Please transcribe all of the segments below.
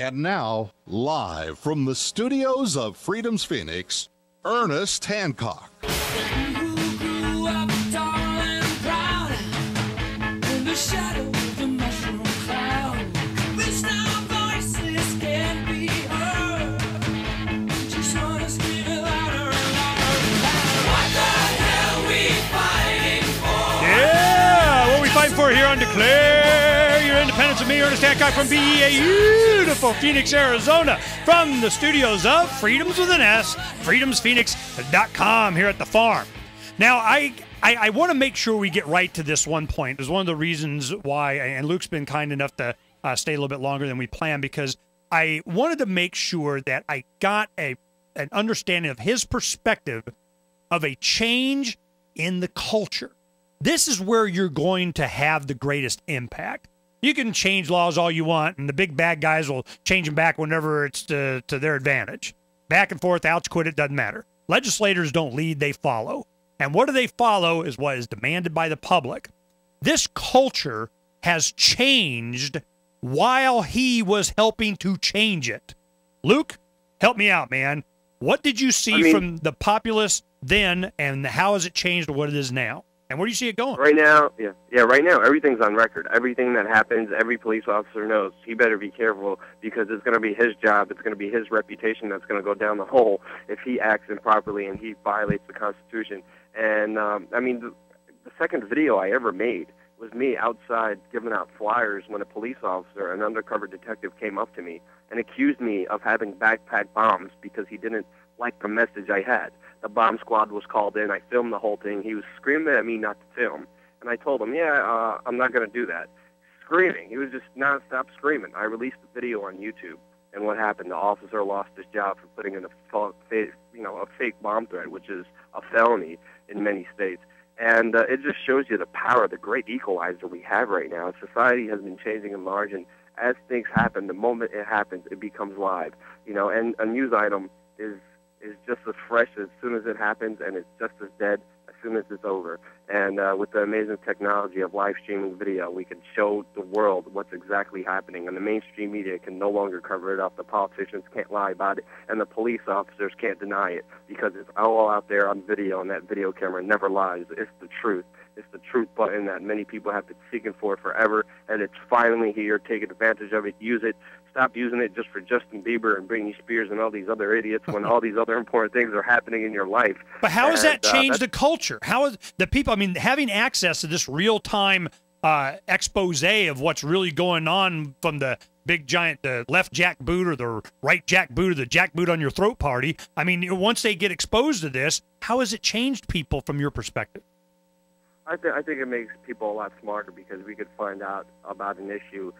And now, live from the studios of Freedom's Phoenix, Ernest Hancock. For here on Declare Your Independence of me, Ernest Hancock from beautiful Phoenix, Arizona, from the studios of Freedoms with an S, freedomsphoenix.com here at the farm. Now, I want to make sure we get right to this one point. It's one of the reasons why, and Luke's been kind enough to stay a little bit longer than we planned, because I wanted to make sure that I got an understanding of his perspective of a change in the culture. This is where you're going to have the greatest impact. You can change laws all you want, and the big bad guys will change them back whenever it's to their advantage. Back and forth, outs, quit, it doesn't matter. Legislators don't lead, they follow. And what do they follow is what is demanded by the public. This culture has changed while he was helping to change it. Luke, help me out, man. What did you see from the populace then, and how has it changed to what it is now? And where do you see it going? Right now, right now, everything's on record. Everything that happens, every police officer knows. He better be careful, because it's going to be his job. It's going to be his reputation that's going to go down the hole if he acts improperly and he violates the Constitution. And, the second video I ever made was me outside giving out flyers when a police officer, an undercover detective, came up to me and accused me of having backpack bombs because he didn't like the message I had. The bomb squad was called in. I filmed the whole thing. He was screaming at me not to film. And I told him, I'm not going to do that. Screaming. He was just nonstop screaming. I released the video on YouTube. And what happened? The officer lost his job for putting in a fake bomb threat, which is a felony in many states. And it just shows you the power, the great equalizer we have right now. Society has been changing in large, and as things happen, the moment it happens, it becomes live. And a news item is just as fresh as soon as it happens, and it's just as dead as soon as it's over. And with the amazing technology of live streaming video, we can show the world what's exactly happening, and the mainstream media can no longer cover it up. The politicians can't lie about it, and the police officers can't deny it, because it's all out there on video, and that video camera never lies. It's the truth. It's the truth button that many people have been seeking for forever, and it's finally here. Take advantage of it. Use it. Stop using it just for Justin Bieber and Britney Spears and all these other idiots when all these other important things are happening in your life. But how has that changed the culture? How is the people, having access to this real-time expose of what's really going on from the big giant the left jackboot or the right jackboot or the jackboot on your throat party, once they get exposed to this, how has it changed people from your perspective? I think it makes people a lot smarter, because we could find out about an issue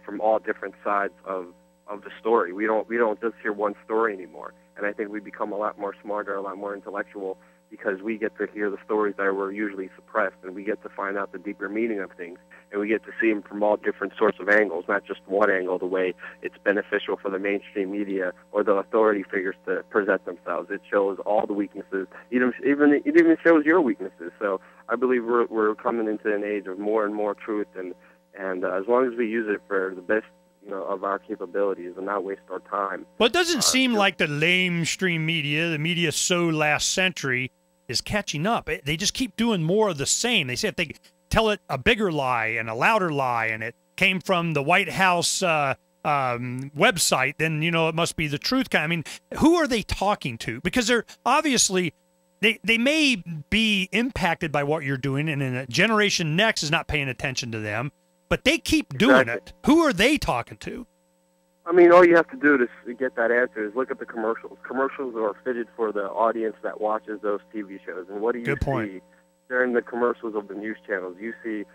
from all different sides of the story. We don't just hear one story anymore. And I think we become a lot more smarter, a lot more intellectual, because we get to hear the stories that were usually suppressed, and we get to find out the deeper meaning of things, and we get to see them from all different sorts of angles, not just one angle, the way it's beneficial for the mainstream media or the authority figures to present themselves. It shows all the weaknesses. It even shows your weaknesses. So I believe we're coming into an age of more and more truth, and as long as we use it for the best of our capabilities and not waste our time. Well, it doesn't seem like the lamestream media, the media so last century, is catching up. They just keep doing more of the same. They say if they tell it a bigger lie and a louder lie, and it came from the White House website, then, it must be the truth. Who are they talking to? Because they're obviously... They may be impacted by what you're doing, and in a generation next is not paying attention to them, but they keep doing it. Who are they talking to? All you have to do to get that answer is look at the commercials. Commercials are fitted for the audience that watches those TV shows. And what do you see during the commercials of the news channels? You see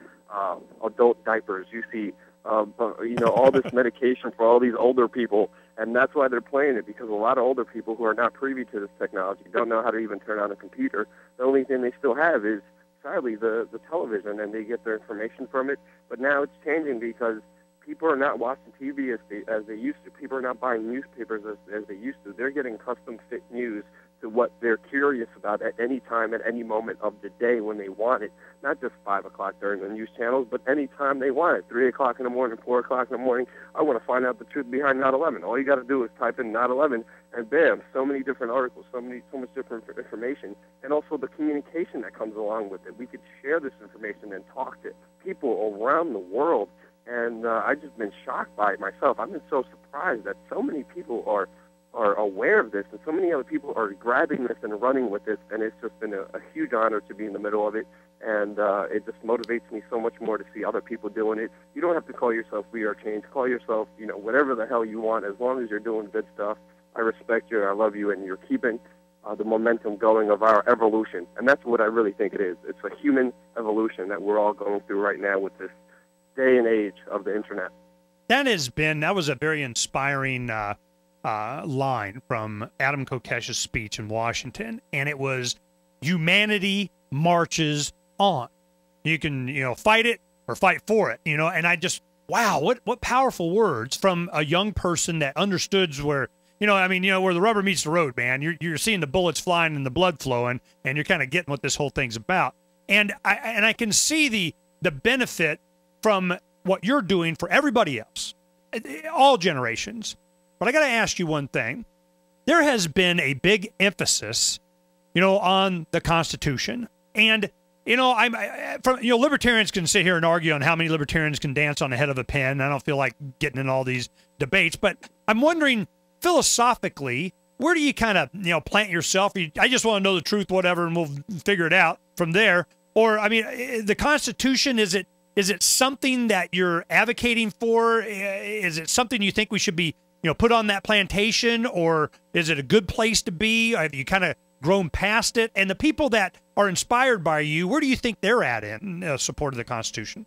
adult diapers. You see all this medication for all these older people. And that's why they're playing it, because a lot of older people who are not privy to this technology don't know how to even turn on a computer. The only thing they still have is, sadly, the television, and they get their information from it. But now it's changing, because People are not watching TV as they used to. People are not buying newspapers as they used to. They're getting custom fit news to what they're curious about at any time, at any moment of the day when they want it. Not just 5 o'clock during the news channels, but any time they want it. 3 o'clock in the morning, 4 o'clock in the morning. I want to find out the truth behind 9/11. All you got to do is type in 9/11, and bam, so many different articles, so much different information, and also the communication that comes along with it. We could share this information and talk to people around the world, and I've just been shocked by it myself. I've been so surprised that so many people are aware of this, and so many other people are grabbing this and running with this, and it's just been a huge honor to be in the middle of it, and it just motivates me so much more to see other people doing it. You don't have to call yourself We Are Change. Call yourself, whatever the hell you want, as long as you're doing good stuff. I respect you, and I love you, and you're keeping the momentum going of our evolution, and that's what I really think it is. It's a human evolution that we're all going through right now with this day and age of the internet. That was a very inspiring line from Adam Kokesh's speech in Washington, and it was, humanity marches on. You can, fight it or fight for it, and I just, wow, what powerful words from a young person that understood where, where the rubber meets the road, man. You're seeing the bullets flying and the blood flowing, and you're kind of getting what this whole thing's about. And I can see the benefit from what you're doing for everybody else, all generations. But I got to ask you one thing. There has been a big emphasis, on the Constitution. And, libertarians can sit here and argue on how many libertarians can dance on the head of a pin. I don't feel like getting in all these debates. But I'm wondering, philosophically, where do you kind of, plant yourself? I just want to know the truth, whatever, and we'll figure it out from there. Or, the Constitution, is it something that you're advocating for? Is it something you think we should be, put on that plantation, or is it a good place to be? Have you kind of grown past it? And the people that are inspired by you, where do you think they're at in support of the Constitution?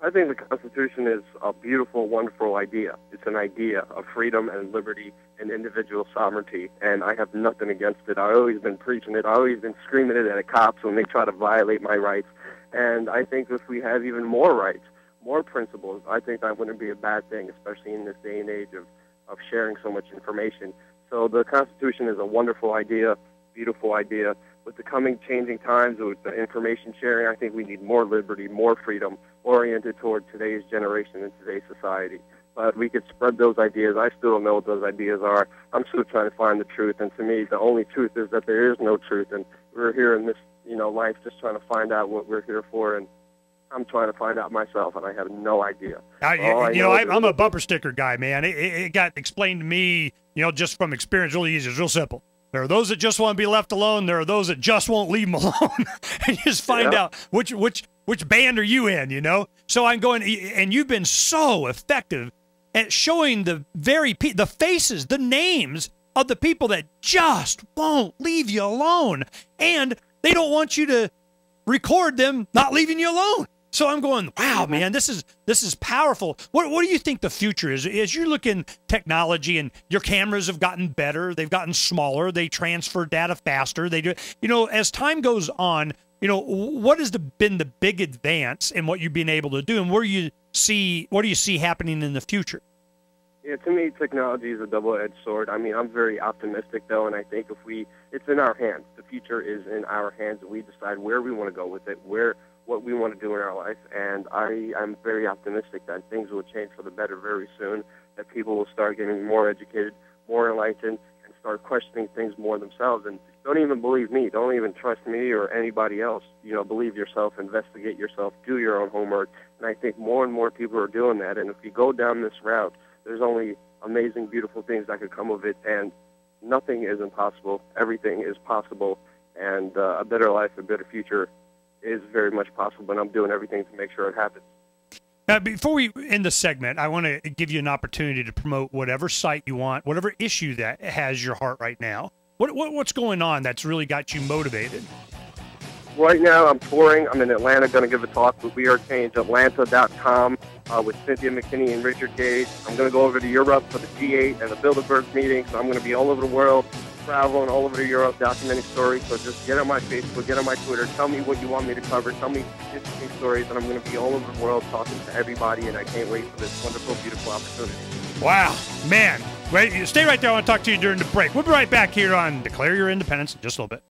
I think the Constitution is a beautiful, wonderful idea. It's an idea of freedom and liberty and individual sovereignty, and I have nothing against it. I've always been preaching it. I've always been screaming it at the cops when they try to violate my rights. And I think if we have even more rights, more principles, I think that wouldn't be a bad thing, especially in this day and age of sharing so much information. So the Constitution is a wonderful idea, beautiful idea. With the coming changing times, with the information sharing, I think we need more liberty, more freedom, oriented toward today's generation and today's society. But we could spread those ideas. I still don't know what those ideas are. I'm still trying to find the truth. And to me, the only truth is that there is no truth. And we're here in this, life just trying to find out what we're here for. And I'm trying to find out myself, and I have no idea. I'm a bumper sticker guy, man. It got explained to me, just from experience, really easy. It's real simple. There are those that just want to be left alone. There are those that just won't leave them alone. And you just find out which band are you in, So I'm going, and you've been so effective at showing the faces, the names of the people that just won't leave you alone. And they don't want you to record them not leaving you alone. So I'm going, wow, man, this is powerful. What do you think the future is? As you look in technology, and your cameras have gotten better, they've gotten smaller, they transfer data faster. They do, as time goes on, what has been the big advance in what you've been able to do, and what do you see happening in the future? Yeah, to me, technology is a double-edged sword. I'm very optimistic, though, and I think it's in our hands. The future is in our hands, and we decide where we want to go with it, what we want to do in our life. And I am very optimistic that things will change for the better very soon, that people will start getting more educated, more enlightened, and start questioning things more themselves. And don't even believe me. Don't even trust me or anybody else. Believe yourself, investigate yourself, do your own homework. And I think more and more people are doing that. And if you go down this route, there's only amazing, beautiful things that could come of it, and nothing is impossible. Everything is possible, and a better life, a better future is very much possible, and I'm doing everything to make sure it happens. Now, before we end the segment, I want to give you an opportunity to promote whatever site you want, whatever issue that has your heart right now. What's going on that's really got you motivated? Right now, I'm touring. I'm in Atlanta, going to give a talk with We Are Change, Atlanta.com, with Cynthia McKinney and Richard Gage. I'm going to go over to Europe for the G8 and the Bilderberg meeting, so I'm going to be all over the world. traveling all over Europe documenting stories. So just get on my Facebook, get on my Twitter, tell me what you want me to cover, tell me interesting stories, and I'm going to be all over the world talking to everybody, and I can't wait for this wonderful, beautiful opportunity. Wow, man. Stay right there. I want to talk to you during the break. We'll be right back here on Declare Your Independence in just a little bit.